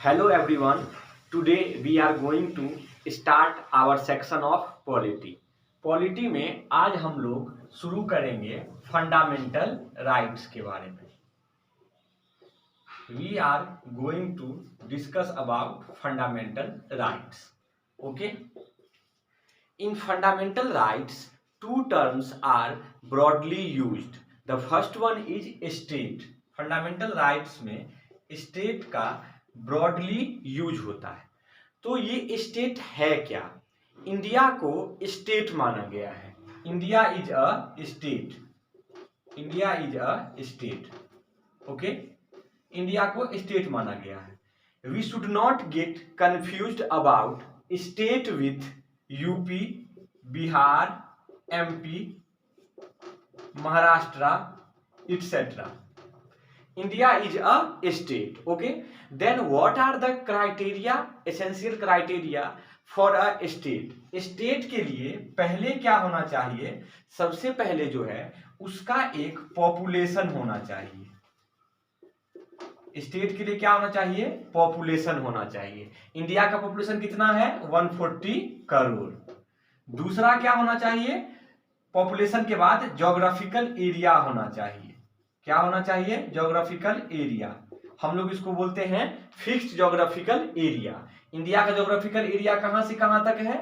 Hello everyone. Today we are going to start our section of polity. Polity में आज हम लोग शुरू करेंगे फंडामेंटल राइट्स के बारे में. We are going to discuss about fundamental rights. Okay? In fundamental rights, two terms are broadly used. The first one is state. Fundamental rights में स्टेट का ब्रॉडली यूज होता है. तो ये स्टेट है क्या? इंडिया को स्टेट माना गया है. India is a state. India is a state. Okay, India को स्टेट माना गया है. We should not get confused about state with UP, Bihar, MP, Maharashtra, etc. India is a state. Okay, then what are the criteria, essential criteria for a state? State के लिए पहले क्या होना चाहिए? सबसे पहले जो है उसका एक पॉपुलेशन होना चाहिए. स्टेट के लिए क्या होना चाहिए? पॉपुलेशन होना चाहिए. इंडिया का पॉपुलेशन कितना है? 140 करोड़. दूसरा क्या होना चाहिए? पॉपुलेशन के बाद ज्योग्राफिकल एरिया होना चाहिए. क्या होना चाहिए? Geographical area. हम लोग इसको बोलते हैं फिक्स्ड ज्योग्राफिकल एरिया. इंडिया का ज्योग्राफिकल एरिया कहां से कहां तक है?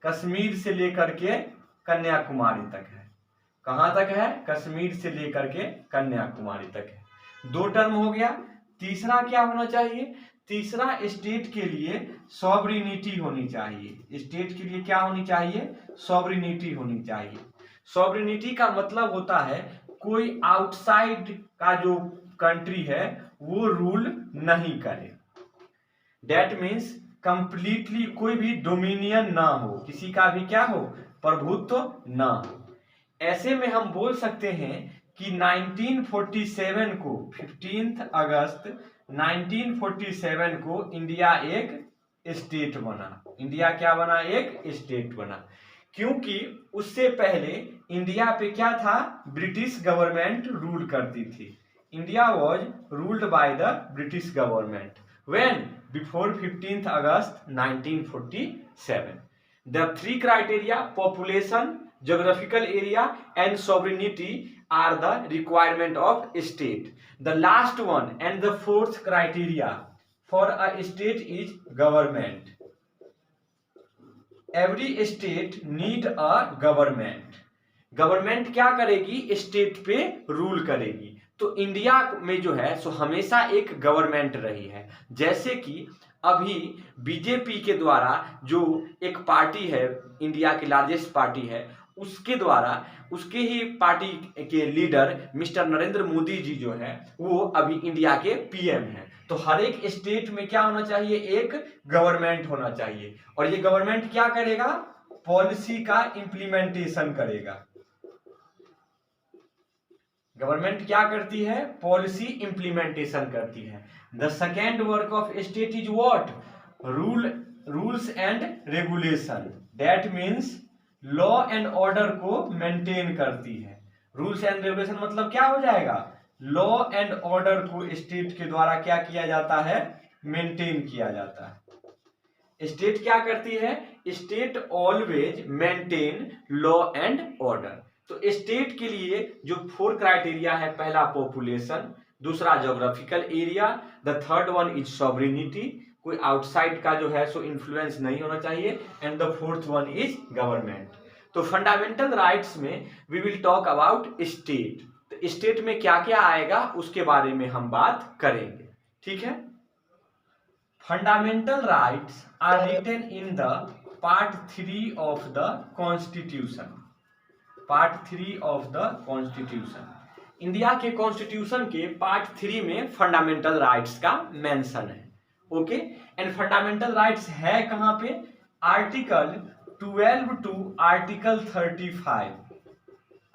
कश्मीर से लेकर के कन्याकुमारी तक है. कहां तक है? कश्मीर से लेकर के कन्याकुमारी तक है. दो टर्म हो गया. तीसरा क्या होना चाहिए? तीसरा स्टेट के लिए सॉवरिनिटी होनी चाहिए. स्टेट के लिए क्या होनी चाहिए? सॉवरिनिटी होनी चाहिए. सॉवरिनिटी का मतलब होता है कोई आउटसाइड का जो कंट्री है वो रूल नहीं करे. दैट मीन्स कंप्लीटली कोई भी डोमिनियन ना हो, किसी का भी क्या हो? प्रभुत्व ना हो. ऐसे में हम बोल सकते हैं कि 1947 को 15 अगस्त 1947 को इंडिया एक स्टेट बना. इंडिया क्या बना? एक स्टेट बना. क्योंकि उससे पहले इंडिया पे क्या था? ब्रिटिश गवर्नमेंट रूल करती थी. India was ruled by the British government when before 15 August 1947. The three criteria population, geographical area and sovereignty are the requirement of state. The last one and the fourth criteria for a state is government. Every state need a government. Government क्या करेगी? State पे rule करेगी. तो India में जो है सो हमेशा एक गवर्नमेंट रही है. जैसे कि अभी बीजेपी के द्वारा जो एक पार्टी है, इंडिया की लार्जेस्ट पार्टी है, उसके द्वारा उसके ही पार्टी के लीडर मिस्टर नरेंद्र मोदी जी जो है वो अभी इंडिया के पीएम हैं. तो हर एक स्टेट में क्या होना चाहिए? एक गवर्नमेंट होना चाहिए. और ये गवर्नमेंट क्या करेगा? पॉलिसी का इंप्लीमेंटेशन करेगा. गवर्नमेंट क्या करती है? पॉलिसी इंप्लीमेंटेशन करती है. The second work of state is what? Rules and regulation. That means law and order को मेंटेन करती है. रूल्स एंड रेगुलेशन मतलब क्या हो जाएगा? लॉ एंड ऑर्डर को स्टेट के द्वारा क्या किया जाता है? मेंटेन किया जाता है. स्टेट क्या करती है? State always maintain law and order. तो स्टेट के लिए जो 4 क्राइटेरिया है, पहला पॉपुलेशन, दूसरा geographical area, the third one is sovereignty, कोई आउटसाइड का जो है सो इन्फ्लुएंस नहीं होना चाहिए, and the fourth one is government. तो फंडामेंटल राइट्स में we will talk about state. तो स्टेट में क्या क्या आएगा उसके बारे में हम बात करेंगे. ठीक है. Fundamental rights are written in the part 3 of the constitution. Part 3 of the constitution. India के कॉन्स्टिट्यूशन के पार्ट 3 में फंडामेंटल राइट्स का मेंशन है. ओके, एंड फंडामेंटल राइट्स है कहां पे? Article 12 to article 35.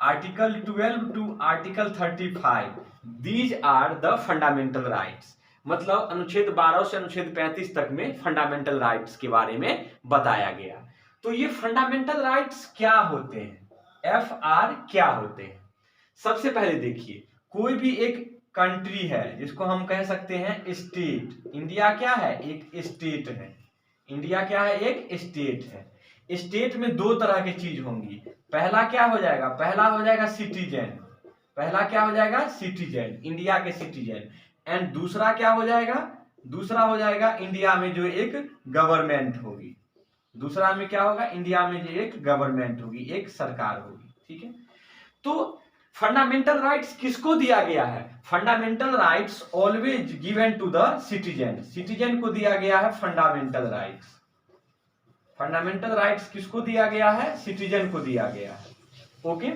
Article 12 to article 35 these are the fundamental rights. मतलब अनुच्छेद 12 से अनुच्छेद 35 तक में फंडामेंटल राइट्स के बारे में बताया गया. तो ये फंडामेंटल राइट्स क्या होते हैं? FR क्या होते हैं? सबसे पहले देखिए, कोई भी एक कंट्री है, जिसको हम कह सकते हैं स्टेट। इंडिया क्या है? एक स्टेट है। इंडिया क्या है? एक स्टेट है। स्टेट में दो तरह की चीज होंगी। पहला क्या हो जाएगा? पहला हो जाएगा सिटीजन। पहला क्या हो जाएगा? सिटीजन, इंडिया के सिटीजन। एंड दूसरा क्या हो जाएगा? दूसरा हो जाएगा इंडिया में जो एक गवर्नमेंट होगी। दूसरा में क्या होगा? इंडिया में जो एक गवर्नमेंट होगी, एक सरकार होगी। ठीक है, तो फंडामेंटल राइट्स किसको दिया गया है? Fundamental rights always given to the citizen. Citizen को दिया गया है फंडामेंटल राइट्स। फंडामेंटल राइट्स किसको दिया गया है? सिटीजन को दिया गया है। ओके,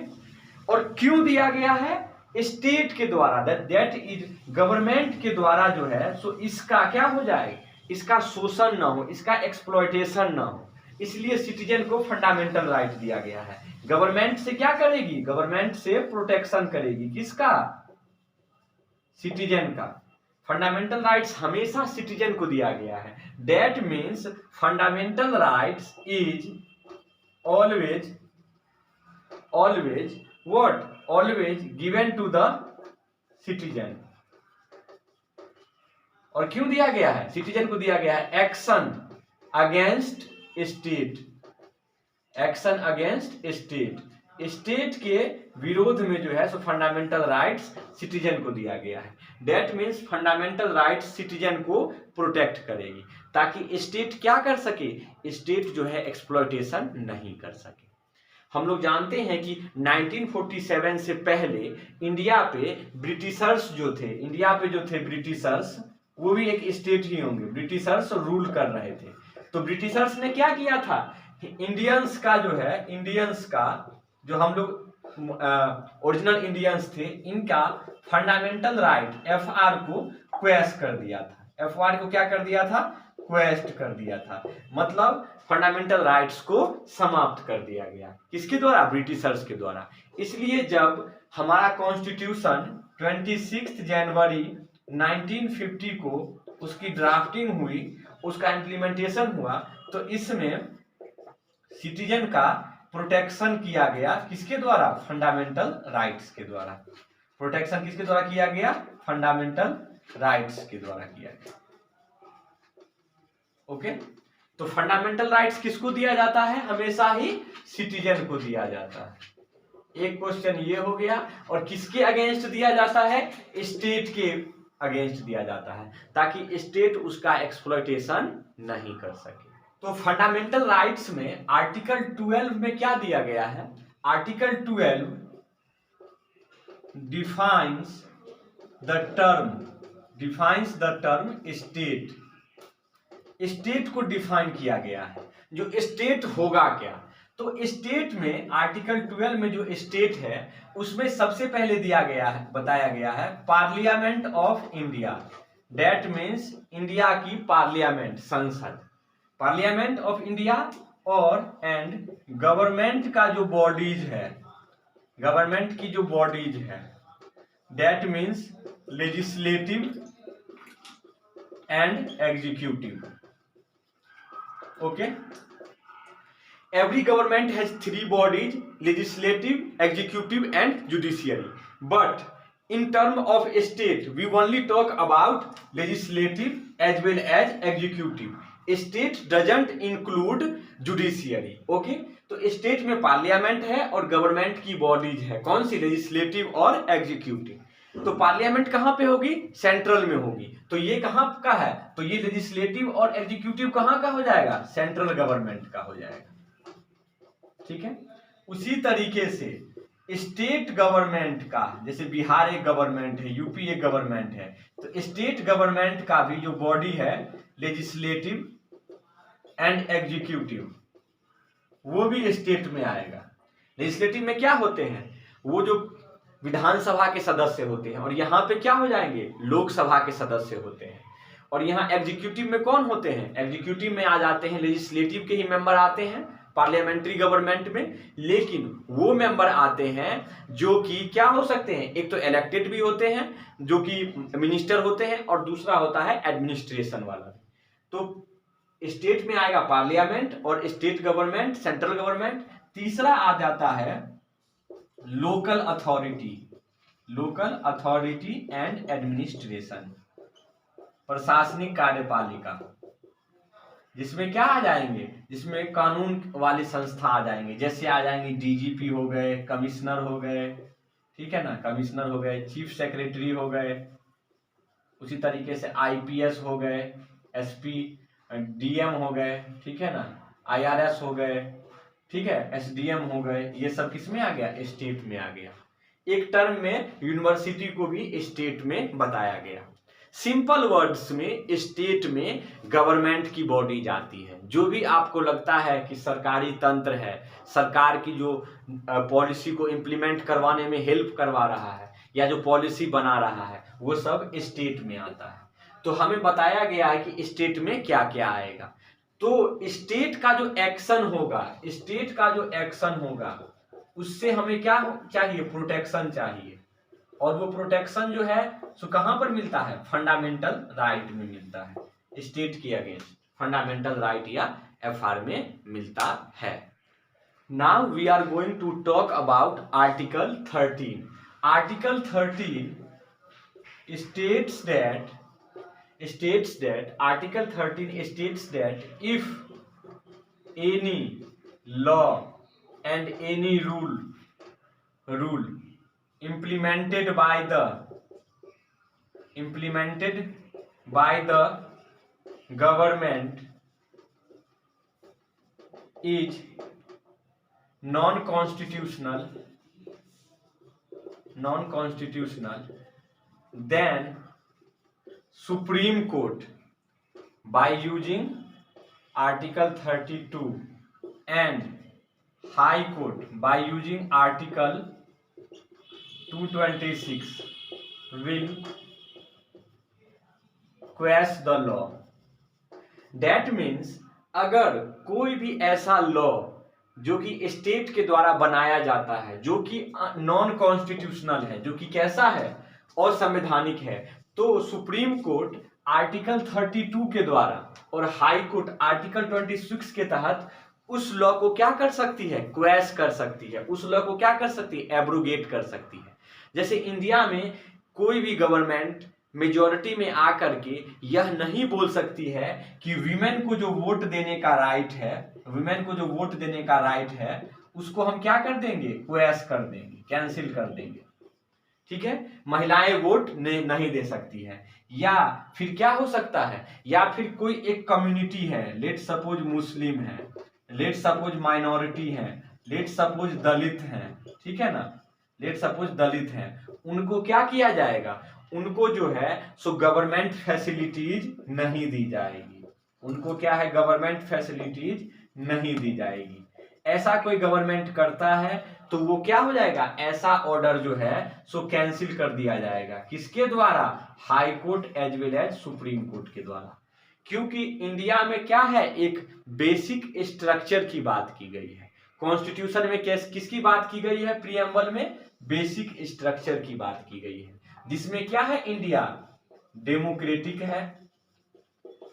और क्यों दिया गया है? स्टेट के द्वारा, दैट इज गवर्नमेंट के द्वारा जो है सो इसका क्या हो जाए? इसका शोषण ना हो, इसका एक्सप्लॉयटेशन ना हो, इसलिए सिटीजन को फंडामेंटल राइट दिया गया है। गवर्नमेंट से क्या करेगी? गवर्नमेंट से प्रोटेक्शन करेगी। किसका? सिटीजन का। फंडामेंटल राइट्स हमेशा सिटीजन को दिया गया है। That means fundamental rights is always what? Always given to the citizen। और क्यों दिया गया है? सिटीजन को दिया गया है action against state. Action against state, state के विरोध में जो है सो फंडामेंटल राइट्स सिटीजन को दिया गया है। That means fundamental rights citizen को प्रोटेक्ट करेगी, ताकि स्टेट क्या कर सके? स्टेट जो है एक्सप्लॉयटेशन नहीं कर सके। हम लोग जानते हैं कि 1947 से पहले इंडिया पे ब्रिटिशर्स जो थे, इंडिया पे जो थे ब्रिटिशर्स, वो भी एक स्टेट ही होंगे। ब्रिटिशर्स रूल कर रहे थे। तो ब्रिटिशर्स ने क्या किया था? इंडियंस का जो है, इंडियंस का जो हम लोग ओरिजिनल इंडियंस थे, इनका फंडामेंटल राइट FR को क्वेश्चन कर दिया था। FR को क्या कर दिया था? क्वेश्चन कर दिया था। मतलब फंडामेंटल राइट्स को समाप्त कर दिया गया। किसके द्वारा? ब्रिटिशर्स के द्वारा। इसलिए जब हमारा कॉन्स्टिट्यूशन 26 जनवरी 1950 को उसकी ड्राफ्टिंग हुई, उसका इम्प्लीमेंटेशन हुआ, तो इसमें सिटीजन का प्रोटेक्शन किया गया। किसके द्वारा? फंडामेंटल राइट्स के द्वारा। प्रोटेक्शन किसके द्वारा किया गया? फंडामेंटल राइट्स के द्वारा किया गया। ओके, तो फंडामेंटल राइट्स किसको दिया जाता है? हमेशा ही सिटीजन को दिया जाता है। एक क्वेश्चन ये हो गया। और किसके अगेंस्ट दिया जाता है? स्टेट के अगेंस्ट दिया जाता है, ताकि स्टेट उसका एक्सप्लॉयटेशन नहीं कर सके। तो फंडामेंटल राइट्स में आर्टिकल 12 में क्या दिया गया है? Article 12 defines the term state. State को डिफाइन किया गया है। जो स्टेट होगा क्या? तो स्टेट में आर्टिकल 12 में जो स्टेट है उसमें सबसे पहले दिया गया है, बताया गया है parliament of India. That means India की पार्लियामेंट, संसद, पार्लियामेंट ऑफ इंडिया। और एंड गवर्नमेंट का जो बॉडीज है, गवर्नमेंट की जो बॉडीज है, that means legislative and executive. Okay, every government has 3 bodies: legislative, executive and judiciary. But in term of state, we only talk about legislative as well as executive. State doesn't include judiciary. Okay, तो state में parliament है और government की bodies है। कौन सी? Legislative और executive. तो parliament कहां पे होगी? सेंट्रल में होगी। तो ये कहां का है? तो ये लेजिस्लेटिव और एग्जीक्यूटिव कहां का हो जाएगा? सेंट्रल गवर्नमेंट का हो जाएगा। ठीक है, उसी तरीके से स्टेट गवर्नमेंट का, जैसे बिहार एक गवर्नमेंट है, यूपी एक गवर्नमेंट है, तो स्टेट गवर्नमेंट का भी जो बॉडी है लेजिस्लेटिव एंड एग्जीक्यूटिव, वो भी स्टेट में आएगा। लेजिस्लेटिव में क्या होते हैं? वो जो विधानसभा के सदस्य होते हैं, और यहाँ पे क्या हो जाएंगे? लोकसभा के सदस्य होते हैं। और यहाँ एग्जीक्यूटिव में कौन होते हैं? एग्जीक्यूटिव में आ जाते हैं लेजिस्लेटिव के ही मेंबर आते हैं पार्लियामेंट्री गवर्नमेंट में, लेकिन वो मेंबर आते हैं जो कि क्या हो सकते हैं? एक तो इलेक्टेड भी होते हैं जो कि मिनिस्टर होते हैं, और दूसरा होता है एडमिनिस्ट्रेशन वाला। तो स्टेट में आएगा पार्लियामेंट और स्टेट गवर्नमेंट, सेंट्रल गवर्नमेंट। तीसरा आ जाता है local authority. Local authority and administration, प्रशासनिक कार्यपालिका, जिसमें क्या आ जाएंगे, जिसमें कानून वाली संस्था आ जाएंगे, जैसे आ जाएंगे डीजीपी हो गए, कमिश्नर हो गए, ठीक है ना, कमिश्नर हो गए, चीफ सेक्रेटरी हो गए, उसी तरीके से आईपीएस हो गए, एसपी, डीएम हो गए, ठीक है ना, आईआरएस हो गए, ठीक है, एसडीएम हो गए, ये सब किसमें आ गया, स्टेट में आ गया। एक टर्म में यूनिवर्सिटी को भी स्टेट में बताया गया। सिंपल वर्ड्स में स्टेट में गवर्नमेंट की बॉडी जाती है। जो भी आपको लगता है कि सरकारी तंत्र है, सरकार की जो पॉलिसी को इम्प्लीमेंट करवाने में हेल्प करवा रहा है या जो पॉलिसी बना रहा है, वो सब स्टेट में आता है। तो हमें बताया गया है कि स्टेट में क्या क्या आएगा। तो स्टेट का जो एक्शन होगा, स्टेट का जो एक्शन होगा, उससे हमें क्या चाहिए, प्रोटेक्शन चाहिए। और वो प्रोटेक्शन जो है सो कहां पर मिलता है, फंडामेंटल राइट में मिलता है। स्टेट के अगेंस्ट फंडामेंटल राइट या एफआर में मिलता है। Now we are going to talk about article 13। Article 13 states that article 13 states that if any law and any rule implemented by the government is non-constitutional, then Supreme Court by using Article 32 and High Court by using Article 226 will quash the law. That means अगर कोई भी ऐसा law जो कि state के द्वारा बनाया जाता है, जो कि नॉन कॉन्स्टिट्यूशनल है, जो कि कैसा है, असंवैधानिक है, तो सुप्रीम कोर्ट आर्टिकल 32 के द्वारा और हाई कोर्ट आर्टिकल 26 के तहत उस लॉ को क्या कर सकती है, क्वैश कर सकती है, उस लॉ को क्या कर सकती है, एब्रोगेट कर सकती है। जैसे इंडिया में कोई भी गवर्नमेंट मेजॉरिटी में आकर के यह नहीं बोल सकती है कि वीमेन को जो वोट देने का राइट है, वीमेन को जो वोट देने का राइट है, उसको हम क्या कर देंगे, क्वैश कर देंगे, कैंसिल कर देंगे, ठीक है। महिलाएं वोट नहीं दे सकती है। या फिर क्या हो सकता है, या फिर कोई एक कम्युनिटी है, लेट सपोज मुस्लिम है, लेट सपोज माइनॉरिटी है, लेट सपोज दलित है, ठीक है ना, लेट सपोज दलित है, उनको क्या किया जाएगा, उनको जो है सो गवर्नमेंट फैसिलिटीज नहीं दी जाएगी, उनको क्या है, गवर्नमेंट फैसिलिटीज नहीं दी जाएगी। ऐसा कोई गवर्नमेंट करता है तो वो क्या हो जाएगा, ऐसा ऑर्डर जो है सो कैंसिल कर दिया जाएगा। किसके द्वारा, high court as well as supreme court के द्वारा। क्योंकि इंडिया में क्या है, एक बेसिक स्ट्रक्चर की बात की गई है। कॉन्स्टिट्यूशन में किसकी बात की गई है, प्रीएम्बल में बेसिक स्ट्रक्चर की बात की गई है, जिसमें क्या है, इंडिया डेमोक्रेटिक है।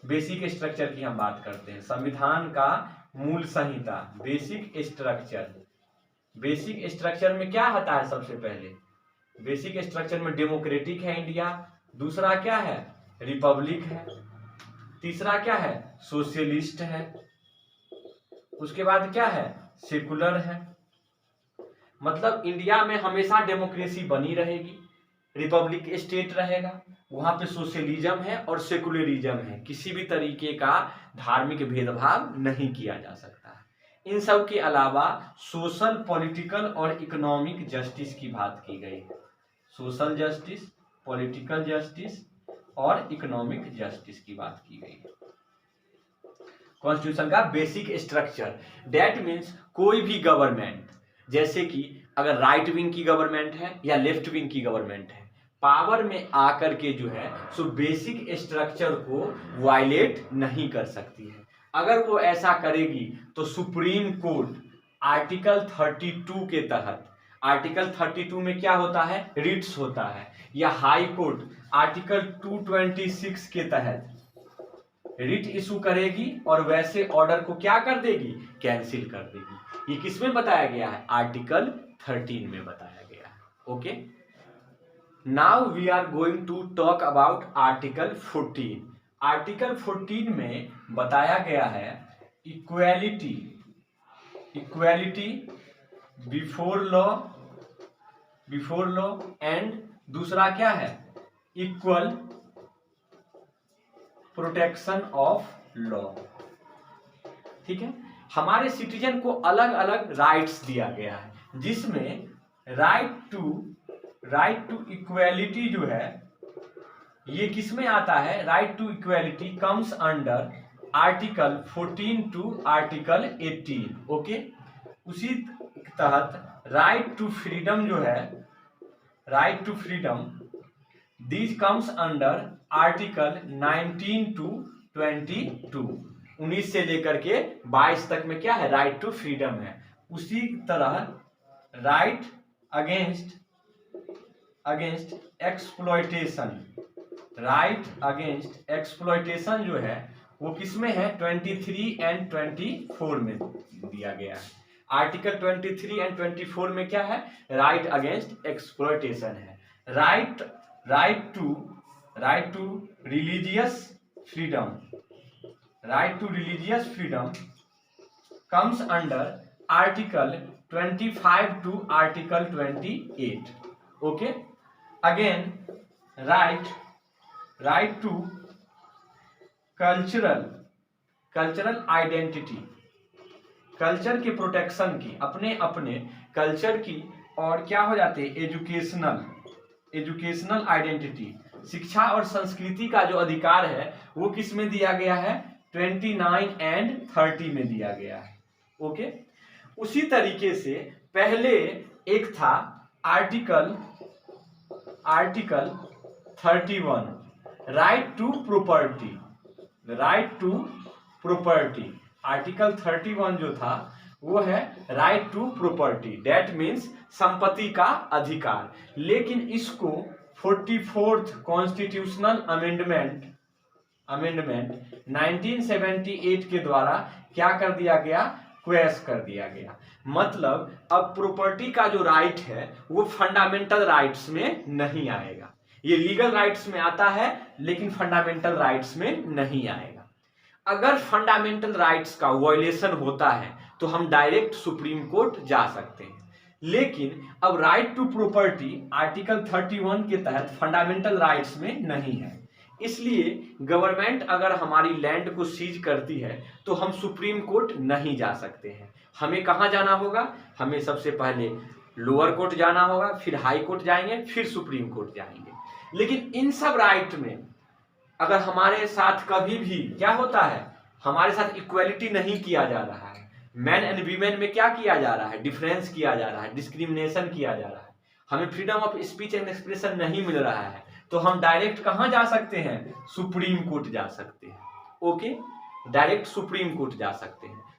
बेसिक स्ट्रक्चर की हम बात करते हैं, संविधान का मूल संहिता, बेसिक स्ट्रक्चर। बेसिक स्ट्रक्चर में क्या आता है, सबसे पहले बेसिक स्ट्रक्चर में डेमोक्रेटिक है इंडिया, दूसरा क्या है, रिपब्लिक है, तीसरा क्या है, सोशलिस्ट है, उसके बाद क्या है, सेकुलर है। मतलब इंडिया में हमेशा डेमोक्रेसी बनी रहेगी, रिपब्लिक स्टेट रहेगा, वहां पे सोशलिज्म है और सेकुलरिज्म है, किसी भी तरीके का धार्मिक भेदभाव नहीं किया जा सकता है। इन सब के अलावा सोशल, पॉलिटिकल और इकोनॉमिक जस्टिस की बात की गई है। सोशल जस्टिस, पॉलिटिकल जस्टिस और इकोनॉमिक जस्टिस की बात की गई है। कॉन्स्टिट्यूशन का बेसिक स्ट्रक्चर, दैट मीन्स कोई भी गवर्नमेंट, जैसे कि अगर राइट विंग की गवर्नमेंट है या लेफ्ट विंग की गवर्नमेंट है, पावर में आकर के जो है सो बेसिक स्ट्रक्चर को वायलेट नहीं कर सकती है। अगर वो ऐसा करेगी तो सुप्रीम कोर्ट आर्टिकल 32 के तहत, आर्टिकल 32 में क्या होता है, रिट्स होता है, या हाई कोर्ट आर्टिकल 226 के तहत रिट इशू करेगी और वैसे ऑर्डर को क्या कर देगी, कैंसिल कर देगी। ये किसमें बताया गया है, आर्टिकल 13 में बताया गया है। Okay, now we are going to talk about article 14। Article 14 में बताया गया है इक्वेलिटी बिफोर लॉ एंड दूसरा क्या है इक्वल प्रोटेक्शन ऑफ लॉ। ठीक है, हमारे सिटीजन को अलग अलग राइट्स दिया गया है, जिसमें राइट टू इक्वेलिटी जो है ये किसमें आता है, right to equality comes under article 14 to article 18। Okay, उसी तहत राइट टू फ्रीडम जो है, right to freedom this comes under article 19 to 22। 19 से लेकर के 22 तक में क्या है, राइट टू फ्रीडम है। उसी तरह right against exploitation, right against exploitation जो है वो किसमें है, 23 एंड 24 में दिया गया है। आर्टिकल 23 एंड 24 में क्या है, राइट अगेंस्ट एक्सप्लॉयटेशन है। Right to religious freedom, right to religious freedom comes under article 25 to article 28। Okay, again right to cultural identity, culture के प्रोटेक्शन की, अपने अपने कल्चर की, और क्या हो जाते हैं एजुकेशनल आइडेंटिटी, शिक्षा और संस्कृति का जो अधिकार है वो किस में दिया गया है, 29 एंड 30 में दिया गया है। ओके, उसी तरीके से पहले एक था article 31 right to property. Article 31 जो था वो है right to property, that means संपत्ति का अधिकार। लेकिन इसको 44th कॉन्स्टिट्यूशनल अमेंडमेंट 1978 के द्वारा क्या कर दिया गया, क्वेश कर दिया गया। मतलब अब प्रॉपर्टी का जो राइट है वो फंडामेंटल राइट्स में नहीं आएगा। ये लीगल राइट्स में आता है लेकिन फंडामेंटल राइट्स में नहीं आएगा। अगर फंडामेंटल राइट्स का वायलेशन होता है तो हम डायरेक्ट सुप्रीम कोर्ट जा सकते हैं। लेकिन अब राइट टू प्रॉपर्टी आर्टिकल 31 के तहत फंडामेंटल राइट्स में नहीं है, इसलिए गवर्नमेंट अगर हमारी लैंड को सीज करती है तो हम सुप्रीम कोर्ट नहीं जा सकते हैं। हमें कहाँ जाना होगा, हमें सबसे पहले लोअर कोर्ट जाना होगा, फिर हाई कोर्ट जाएंगे, फिर सुप्रीम कोर्ट जाएंगे। लेकिन इन सब राइट में अगर हमारे साथ कभी भी क्या होता है, हमारे साथ इक्वलिटी नहीं किया जा रहा है, मैन एंड वीमेन में क्या किया जा रहा है, डिफरेंस किया जा रहा है, डिस्क्रिमिनेशन किया जा रहा है, हमें freedom of speech and expression नहीं मिल रहा है, तो हम डायरेक्ट कहां जा सकते हैं, सुप्रीम कोर्ट जा सकते हैं। ओके, डायरेक्ट सुप्रीम कोर्ट जा सकते हैं।